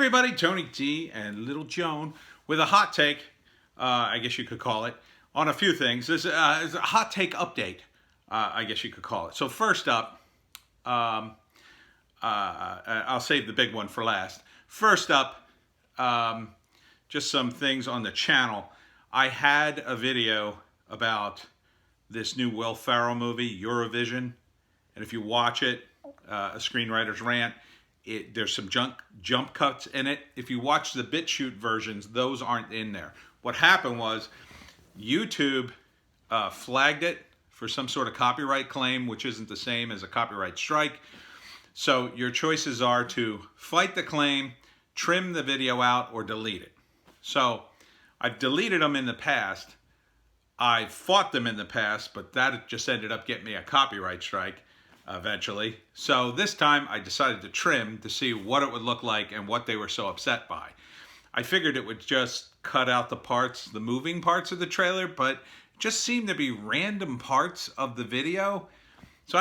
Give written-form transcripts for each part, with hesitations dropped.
everybody, Tony T and Little Joan with a hot take, I guess you could call it, on a few things. This is a hot take update, I guess you could call it. So first up, I'll save the big one for last. First up, just some things on the channel. I had a video about this new Will Ferrell movie, Eurovision, and if you watch it, a screenwriter's rant, there's some jump cuts in it. If you watch the BitChute versions, those aren't in there. What happened was YouTube flagged it for some sort of copyright claim, which isn't the same as a copyright strike. So your choices are to fight the claim, trim the video out, or delete it. So I've deleted them in the past. I fought them in the past, but that just ended up getting me a copyright strike eventually. So this time I decided to trim to see what it would look like and what they were so upset by. I figured it would just cut out the parts, the moving parts of the trailer, but it just seemed to be random parts of the video. So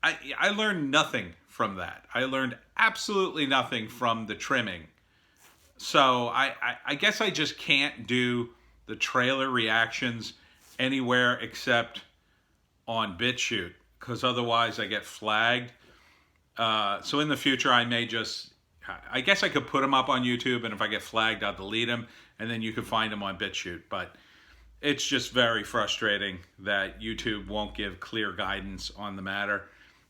I learned nothing from that. I learned absolutely nothing from the trimming. So I guess I just can't do the trailer reactions anywhere except on BitChute, because otherwise I get flagged. So in the future I may just, I guess I could put them up on YouTube, and if I get flagged I'll delete them, and then you can find them on BitChute. But it's just very frustrating that YouTube won't give clear guidance on the matter,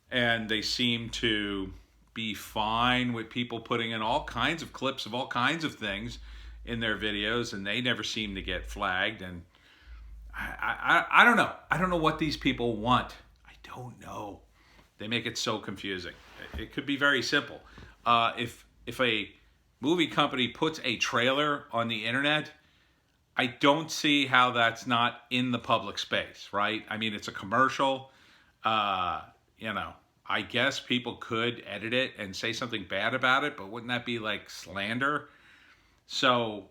and they seem to be fine with people putting in all kinds of clips of all kinds of things in their videos, and they never seem to get flagged. And I don't know. I don't know what these people want. I don't know. They make it so confusing. It could be very simple. If a movie company puts a trailer on the internet, I don't see how that's not in the public space, right? I mean, it's a commercial. I guess people could edit it and say something bad about it, but wouldn't that be like slander? So,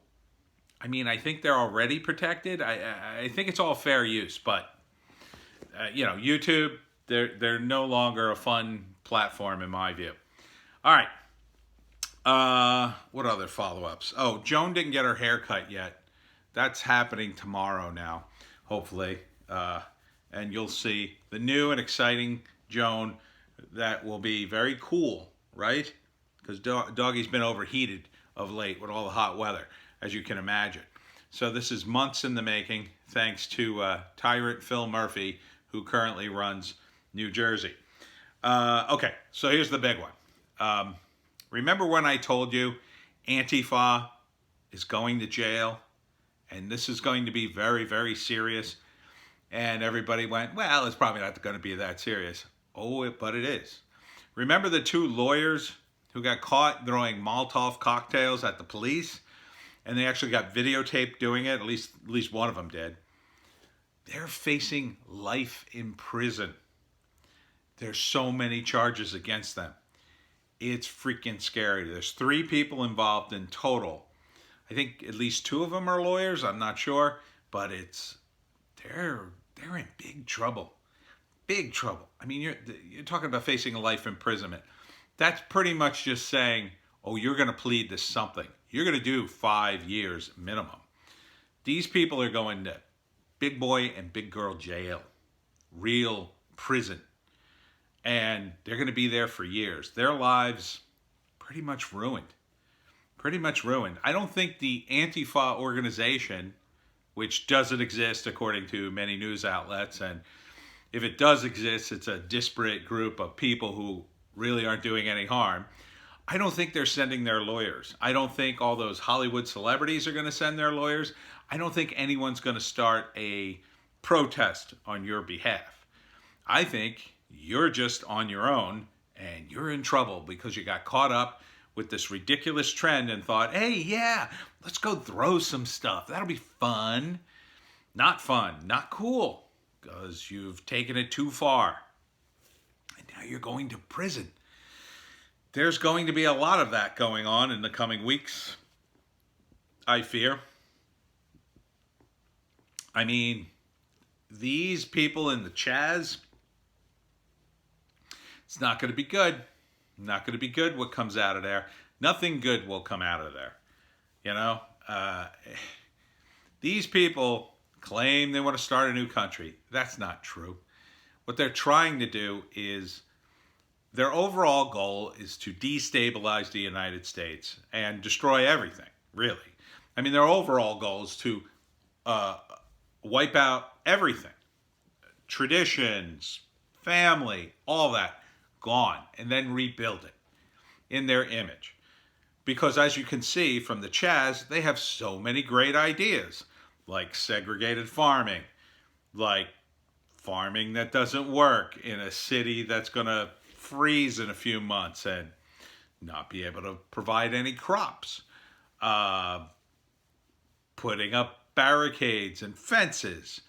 I mean, I think they're already protected. I think it's all fair use, but YouTube, they're no longer a fun platform in my view. All right. What other follow-ups? Oh, Joan didn't get her hair cut yet. That's happening tomorrow now, hopefully. And you'll see the new and exciting Joan that will be very cool, right? Because Doggie's been overheated of late with all the hot weather, as you can imagine. So this is months in the making, thanks to tyrant Phil Murphy, who currently runs New Jersey. Okay, so here's the big one. Remember when I told you Antifa is going to jail, and this is going to be very, very serious? And everybody went, well, it's probably not going to be that serious. Oh, but it is. Remember the two lawyers who got caught throwing Molotov cocktails at the police? And they actually got videotaped doing it. At least one of them did. They're facing life in prison. There's so many charges against them. It's freaking scary. There's 3 people involved in total. I think at least 2 of them are lawyers. I'm not sure, but they're in big trouble. Big trouble. I mean, you're talking about facing a life imprisonment. That's pretty much just saying, oh, you're going to plead to something. You're going to do 5 years minimum. These people are going to big boy and big girl jail. Real prison. And they're going to be there for years. Their lives pretty much ruined. Pretty much ruined. I don't think the Antifa organization, which doesn't exist according to many news outlets, and if it does exist, it's a disparate group of people who really aren't doing any harm. I don't think they're sending their lawyers. I don't think all those Hollywood celebrities are going to send their lawyers. I don't think anyone's going to start a protest on your behalf. I think you're just on your own, and you're in trouble because you got caught up with this ridiculous trend and thought, hey, yeah, let's go throw some stuff. That'll be fun. Not fun, not cool, because you've taken it too far. And now you're going to prison. There's going to be a lot of that going on in the coming weeks, I fear. I mean, these people in the Chaz, it's not going to be good. Not going to be good what comes out of there. Nothing good will come out of there. You know, these people claim they want to start a new country. That's not true. What they're trying to do is, their overall goal is to destabilize the United States and destroy everything, really. I mean, their overall goal is to wipe out everything. Traditions, family, all that, gone. And then rebuild it in their image. Because as you can see from the Chaz, they have so many great ideas. Like segregated farming. Like farming that doesn't work in a city that's going to freeze in a few months and not be able to provide any crops. Putting up barricades and fences.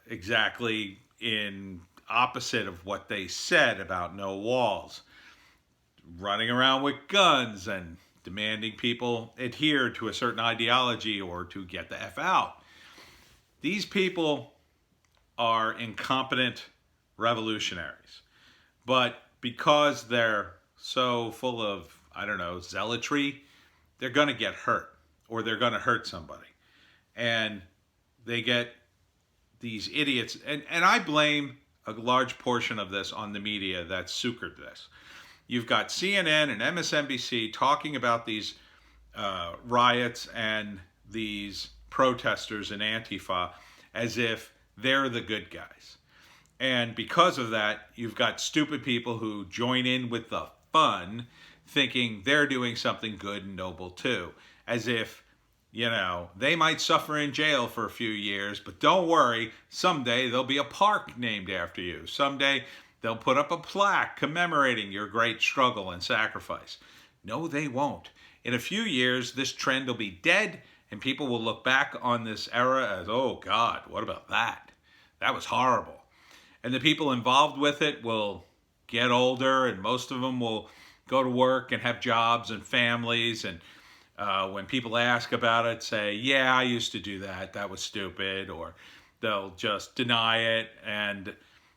Exactly in opposite of what they said about no walls. Running around with guns and demanding people adhere to a certain ideology or to get the F out. These people are incompetent revolutionaries. But because they're so full of, I don't know, zealotry, they're going to get hurt or they're going to hurt somebody. And they get these idiots. And I blame a large portion of this on the media that suckered this. You've got CNN and MSNBC talking about these riots and these protesters in Antifa as if they're the good guys. And because of that, you've got stupid people who join in with the fun, thinking they're doing something good and noble too. As if, you know, they might suffer in jail for a few years, but don't worry, someday there'll be a park named after you. Someday they'll put up a plaque commemorating your great struggle and sacrifice. No, they won't. In a few years, this trend will be dead, and people will look back on this era as, oh God, what about that? That was horrible. And the people involved with it will get older, and most of them will go to work and have jobs and families. And when people ask about it, say, yeah, I used to do that. That was stupid. Or they'll just deny it. And,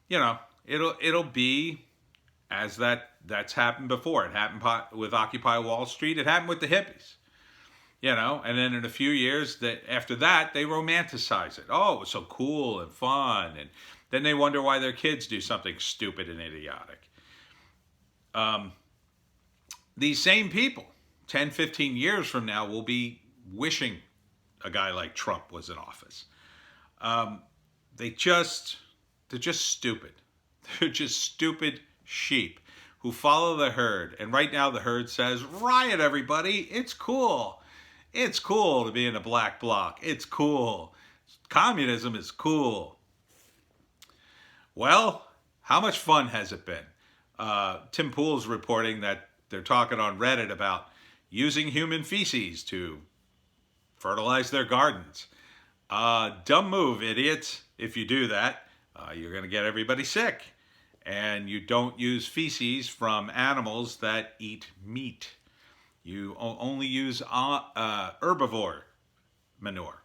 you know, it'll be as that's happened before. It happened with Occupy Wall Street. It happened with the hippies. You know, and then in a few years after that, they romanticize it. Oh, it was so cool and fun. And then they wonder why their kids do something stupid and idiotic. These same people, 10, 15 years from now, will be wishing a guy like Trump was in office. They're just stupid. They're just stupid sheep who follow the herd. And right now the herd says, riot, everybody. It's cool. It's cool to be in a black bloc. It's cool. Communism is cool. Well, how much fun has it been? Tim Pool's reporting that they're talking on Reddit about using human feces to fertilize their gardens. Dumb move, idiots. If you do that, you're going to get everybody sick. And you don't use feces from animals that eat meat. You only use herbivore manure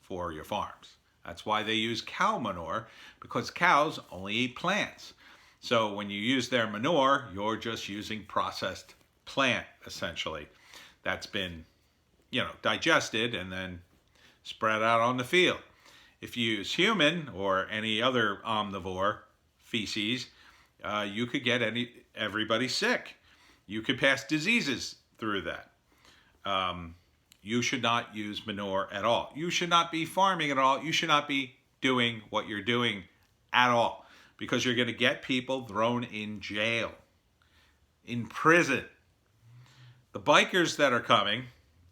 for your farms. That's why they use cow manure, because cows only eat plants. So when you use their manure, you're just using processed plant, essentially. That's been, digested and then spread out on the field. If you use human or any other omnivore feces, you could get everybody sick. You could pass diseases through that. You should not use manure at all. You should not be farming at all. You should not be doing what you're doing at all, because you're going to get people thrown in jail, in prison. The bikers that are coming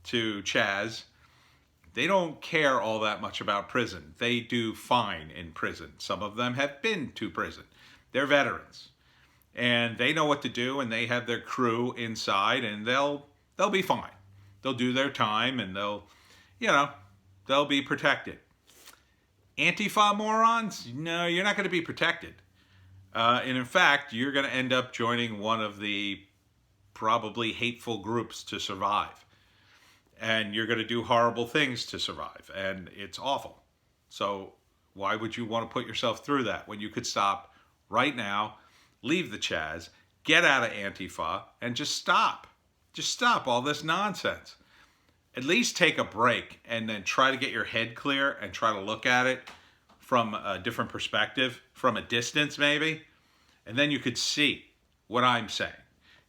to Chaz, they don't care all that much about prison. They do fine in prison. Some of them have been to prison. They're veterans. And they know what to do, and they have their crew inside, and they'll be fine. They'll do their time, and they'll be protected. Antifa morons? No, you're not going to be protected. And in fact, you're going to end up joining one of the probably hateful groups to survive. And you're going to do horrible things to survive. And it's awful. So why would you want to put yourself through that when you could stop right now, leave the Chaz, get out of Antifa, and just stop? Just stop all this nonsense. At least take a break and then try to get your head clear and try to look at it from a different perspective, from a distance maybe, and then you could see what I'm saying.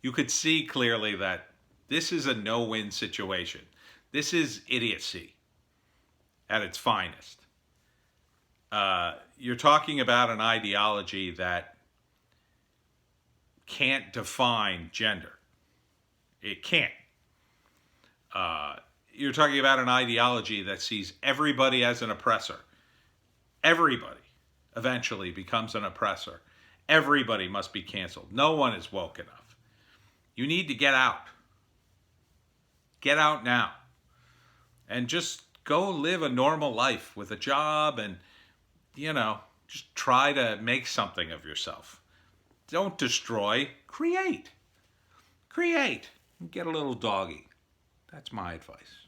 You could see clearly that this is a no-win situation. This is idiocy at its finest. You're talking about an ideology that can't define gender. It can't. You're talking about an ideology that sees everybody as an oppressor. Everybody eventually becomes an oppressor. Everybody must be canceled. No one is woke enough. You need to get out. Get out now. And just go live a normal life with a job and, just try to make something of yourself. Don't destroy. Create. Create. Get a little doggy. That's my advice.